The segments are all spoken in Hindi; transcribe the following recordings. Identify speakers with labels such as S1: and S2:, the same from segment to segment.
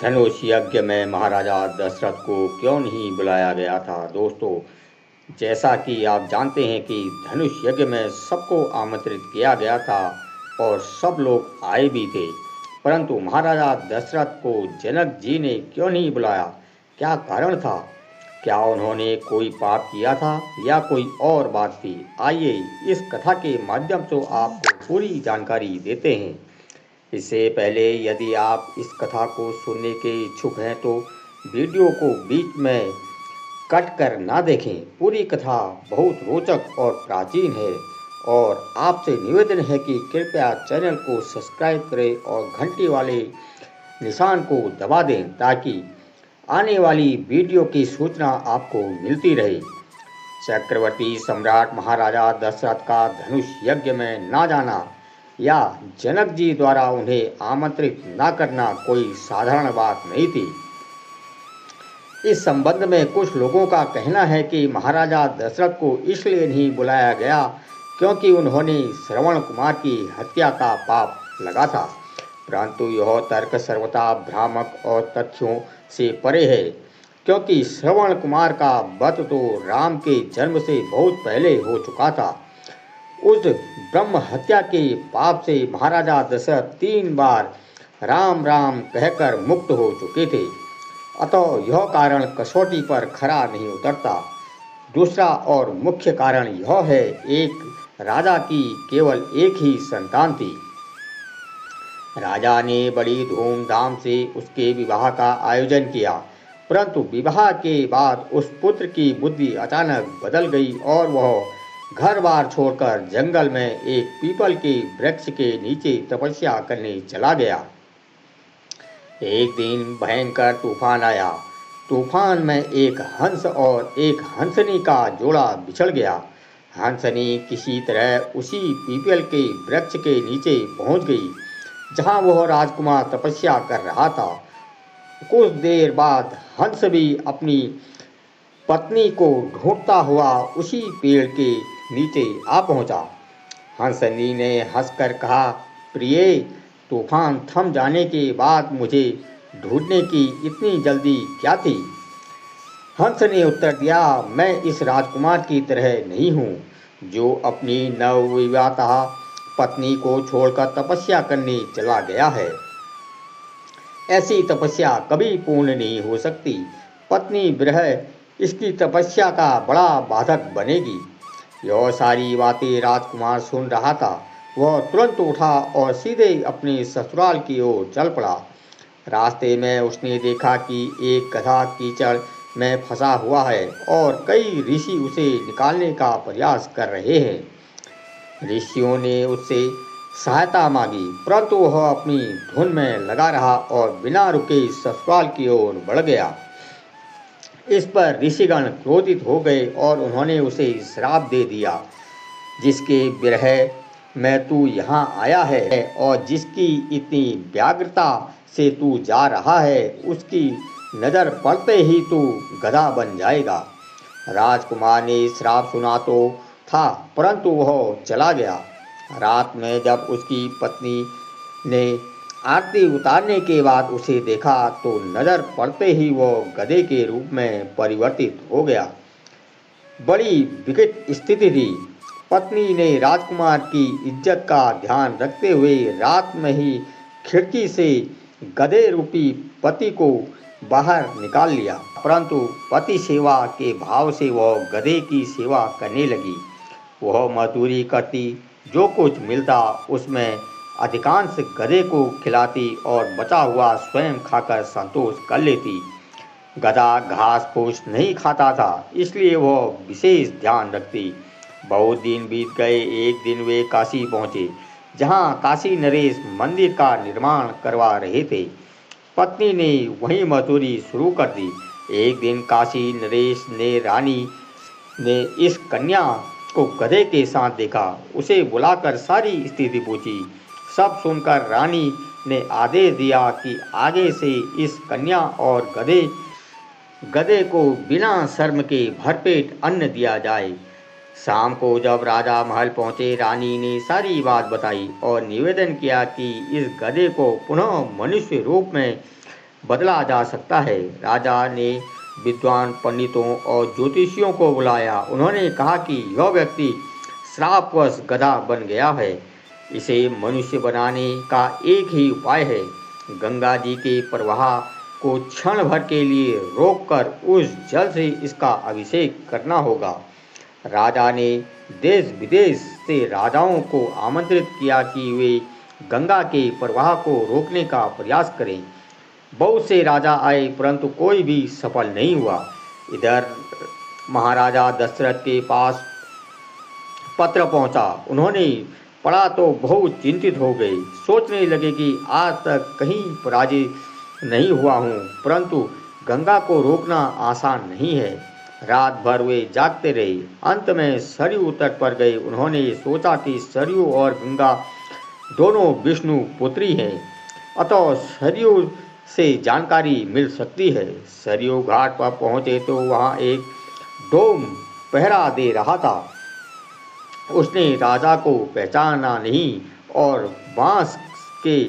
S1: धनुष यज्ञ में महाराजा दशरथ को क्यों नहीं बुलाया गया था। दोस्तों, जैसा कि आप जानते हैं कि धनुष यज्ञ में सबको आमंत्रित किया गया था और सब लोग आए भी थे, परंतु महाराजा दशरथ को जनक जी ने क्यों नहीं बुलाया। क्या कारण था? क्या उन्होंने कोई पाप किया था या कोई और बात थी? आइए इस कथा के माध्यम से आपको पूरी जानकारी देते हैं। इससे पहले यदि आप इस कथा को सुनने के इच्छुक हैं तो वीडियो को बीच में कट कर ना देखें। पूरी कथा बहुत रोचक और प्राचीन है और आपसे निवेदन है कि कृपया चैनल को सब्सक्राइब करें और घंटी वाले निशान को दबा दें ताकि आने वाली वीडियो की सूचना आपको मिलती रहे। चक्रवर्ती सम्राट महाराजा दशरथ का धनुष यज्ञ में ना जाना या जनक जी द्वारा उन्हें आमंत्रित न करना कोई साधारण बात नहीं थी। इस संबंध में कुछ लोगों का कहना है कि महाराजा दशरथ को इसलिए नहीं बुलाया गया क्योंकि उन्होंने श्रवण कुमार की हत्या का पाप लगा था, परंतु यह तर्क सर्वथा भ्रामक और तथ्यों से परे है, क्योंकि श्रवण कुमार का वध तो राम के जन्म से बहुत पहले हो चुका था। उस ब्रह्म हत्या के पाप से महाराजा दशरथ 3 बार राम राम कहकर मुक्त हो चुके थे, अतः यह कारण कसौटी पर खरा नहीं उतरता। दूसरा और मुख्य कारण यह है, एक राजा की केवल एक ही संतान थी। राजा ने बड़ी धूमधाम से उसके विवाह का आयोजन किया, परंतु विवाह के बाद उस पुत्र की बुद्धि अचानक बदल गई और वह घर बार छोड़कर जंगल में एक पीपल के वृक्ष के नीचे तपस्या करने चला गया। एक दिन भयंकर तूफान आया। तूफान में एक हंस और एक हंसनी का जोड़ा बिछड़ गया। हंसनी किसी तरह उसी पीपल के वृक्ष के नीचे पहुंच गई जहां वह राजकुमार तपस्या कर रहा था। कुछ देर बाद हंस भी अपनी पत्नी को ढूंढता हुआ उसी पेड़ के नीचे आ पहुंचा। हंसनी ने हंसकर कहा, प्रिय, तूफान थम जाने के बाद मुझे ढूंढने की इतनी जल्दी क्या थी? हंस ने उत्तर दिया, मैं इस राजकुमार की तरह नहीं हूँ जो अपनी नवविवाहिता पत्नी को छोड़कर तपस्या करने चला गया है। ऐसी तपस्या कभी पूर्ण नहीं हो सकती। पत्नी विरह इसकी तपस्या का बड़ा बाधक बनेगी। यह सारी बातें राजकुमार सुन रहा था। वह तुरंत उठा और सीधे अपने ससुराल की ओर चल पड़ा। रास्ते में उसने देखा कि एक गधा कीचड़ में फंसा हुआ है और कई ऋषि उसे निकालने का प्रयास कर रहे हैं। ऋषियों ने उससे सहायता मांगी, परंतु वह अपनी धुन में लगा रहा और बिना रुके ससुराल की ओर बढ़ गया। इस पर ऋषिगण क्रोधित हो गए और उन्होंने उसे श्राप दे दिया, जिसके विरह में तू यहाँ आया है और जिसकी इतनी व्यग्रता से तू जा रहा है, उसकी नज़र पड़ते ही तू गधा बन जाएगा। राजकुमार ने श्राप सुना तो था, परंतु वह चला गया। रात में जब उसकी पत्नी ने आरती उतारने के बाद उसे देखा तो नज़र पड़ते ही वो गधे के रूप में परिवर्तित हो गया। बड़ी विकट स्थिति थी। पत्नी ने राजकुमार की इज्जत का ध्यान रखते हुए रात में ही खिड़की से गधे रूपी पति को बाहर निकाल लिया, परंतु पति सेवा के भाव से वह गधे की सेवा करने लगी। वह मजदूरी करती, जो कुछ मिलता उसमें अधिकांश गधे को खिलाती और बचा हुआ स्वयं खाकर संतोष कर लेती। गधा घास फूस नहीं खाता था, इसलिए वह विशेष ध्यान रखती। बहुत दिन बीत गए। एक दिन वे काशी पहुँचे, जहाँ काशी नरेश मंदिर का निर्माण करवा रहे थे। पत्नी ने वहीं मजदूरी शुरू कर दी। एक दिन काशी नरेश ने रानी ने इस कन्या को गधे के साथ देखा। उसे बुलाकर सारी स्थिति पूछी। सब सुनकर रानी ने आदेश दिया कि आगे से इस कन्या और गधे को बिना शर्म के भरपेट अन्न दिया जाए। शाम को जब राजा महल पहुंचे, रानी ने सारी बात बताई और निवेदन किया कि इस गधे को पुनः मनुष्य रूप में बदला जा सकता है। राजा ने विद्वान पंडितों और ज्योतिषियों को बुलाया। उन्होंने कहा कि यह व्यक्ति श्रापवश गधा बन गया है। इसे मनुष्य बनाने का एक ही उपाय है, गंगा जी के प्रवाह को क्षण भर के लिए रोककर उस जल से इसका अभिषेक करना होगा। राजा ने देश विदेश से राजाओं को आमंत्रित किया कि वे गंगा के प्रवाह को रोकने का प्रयास करें। बहुत से राजा आए परंतु कोई भी सफल नहीं हुआ। इधर महाराजा दशरथ के पास पत्र पहुंचा। उन्होंने पढ़ा तो बहुत चिंतित हो गए। सोचने लगे कि आज तक कहीं पराजित नहीं हुआ हूँ, परंतु गंगा को रोकना आसान नहीं है। रात भर वे जागते रहे। अंत में सरयू तट पर गए। उन्होंने सोचा कि सरयू और गंगा दोनों विष्णु पुत्री हैं, अतः सरयू से जानकारी मिल सकती है। सरयू घाट पर पहुँचे तो वहाँ एक डोम पहरा दे रहा था। उसने राजा को पहचाना नहीं और बांस के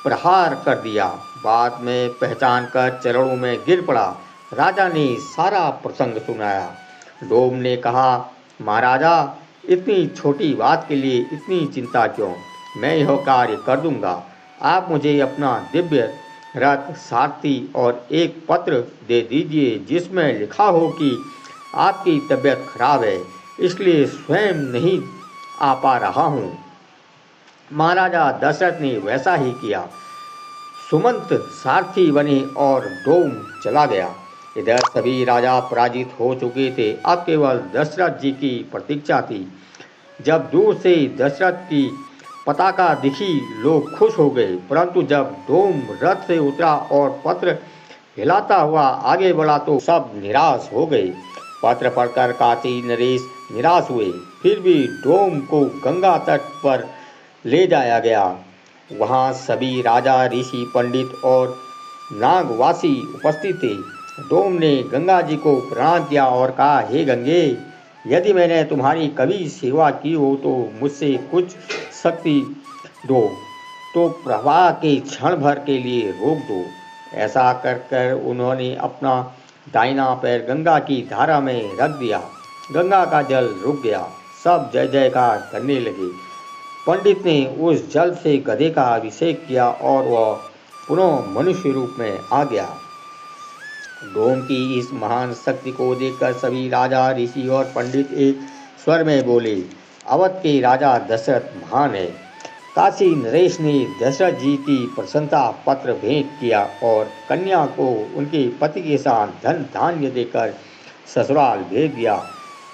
S1: प्रहार कर दिया। बाद में पहचान कर चरणों में गिर पड़ा। राजा ने सारा प्रसंग सुनाया। डोम ने कहा, महाराजा, इतनी छोटी बात के लिए इतनी चिंता क्यों? मैं यह कार्य कर दूंगा। आप मुझे अपना दिव्य रथ, सारथी और एक पत्र दे दीजिए जिसमें लिखा हो कि आपकी तबीयत खराब है, इसलिए स्वयं नहीं आ पा रहा हूँ। महाराजा दशरथ ने वैसा ही किया। सुमंत सारथी बने और डोम चला गया। इधर सभी राजा पराजित हो चुके थे। अब केवल दशरथ जी की प्रतीक्षा थी। जब दूर से दशरथ की पताका दिखी, लोग खुश हो गए, परंतु जब डोम रथ से उतरा और पत्र हिलाता हुआ आगे बढ़ा तो सब निराश हो गए। पत्र पढ़कर काशी नरेश निराश हुए। फिर भी डोम को गंगा तट पर ले जाया गया। वहाँ सभी राजा, ऋषि, पंडित और नागवासी उपस्थित थे। डोम ने गंगा जी को प्रणाम किया और कहा, हे गंगे, यदि मैंने तुम्हारी कभी सेवा की हो तो मुझसे कुछ शक्ति दो, तो प्रवाह के क्षण भर के लिए रोक दो। ऐसा कर कर उन्होंने अपना दाहिना पैर गंगा की धारा में रख दिया। गंगा का जल रुक गया। सब जय जयकार करने लगे। पंडित ने उस जल से गधे का अभिषेक किया और वह पुनः मनुष्य रूप में आ गया। डोम की इस महान शक्ति को देखकर सभी राजा, ऋषि और पंडित एक स्वर में बोले, अवध के राजा दशरथ महान है। काशी नरेश ने दशरथ जी की प्रशंसा पत्र भेंट किया और कन्या को उनके पति के साथ धन धान्य देकर ससुराल भेज दिया।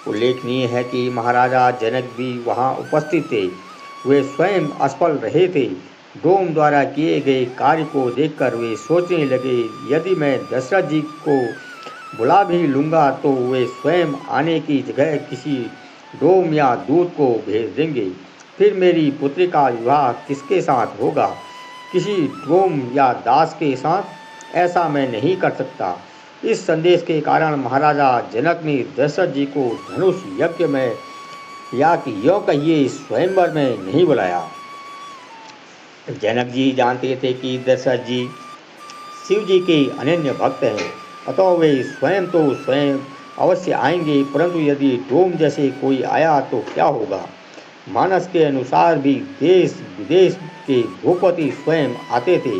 S1: उल्लेखनीय है कि महाराजा जनक भी वहां उपस्थित थे। वे स्वयं असफल रहे थे। डोम द्वारा किए गए कार्य को देखकर वे सोचने लगे, यदि मैं दशरथ जी को बुला भी लूँगा तो वे स्वयं आने की जगह किसी डोम या दूत को भेज देंगे। फिर मेरी पुत्री का विवाह किसके साथ होगा? किसी डोम या दास के साथ? ऐसा मैं नहीं कर सकता। इस संदेश के कारण महाराजा जनक ने दशरथ जी को धनुष यज्ञ में या कि यों कहिए स्वयंवर में नहीं बुलाया। जनक जी जानते थे कि दशरथ जी शिव जी के अनन्य भक्त हैं, अतः वे स्वयं तो स्वयं अवश्य आएंगे, परंतु यदि डोम जैसे कोई आया तो क्या होगा? मानस के अनुसार भी देश विदेश के भूपति स्वयं आते थे।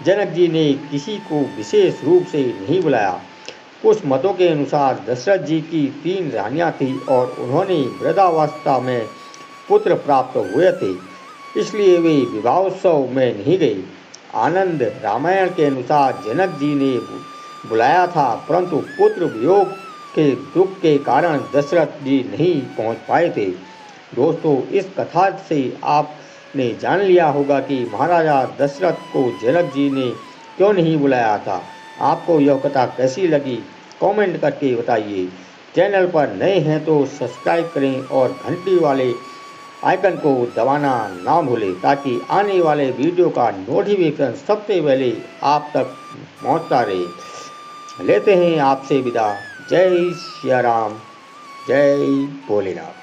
S1: जनक जी ने किसी को विशेष रूप से नहीं बुलाया। कुछ मतों के अनुसार दशरथ जी की 3 रानियां थीं और उन्होंने वृद्धावस्था में पुत्र प्राप्त हुए थे, इसलिए वे विवाहोत्सव में नहीं गए। आनंद रामायण के अनुसार जनक जी ने बुलाया था, परंतु पुत्र वियोग के दुख के कारण दशरथ जी नहीं पहुंच पाए थे। दोस्तों, इस कथा से आपने जान लिया होगा कि महाराजा दशरथ को जनक जी ने क्यों नहीं बुलाया था। आपको यह कथा कैसी लगी कमेंट करके बताइए। चैनल पर नए हैं तो सब्सक्राइब करें और घंटी वाले आइकन को दबाना ना भूलें ताकि आने वाले वीडियो का नोटिफिकेशन सबसे पहले आप तक पहुंचता रहे। लेते हैं आपसे विदा। जय सिया राम, जय भोलेनाथ।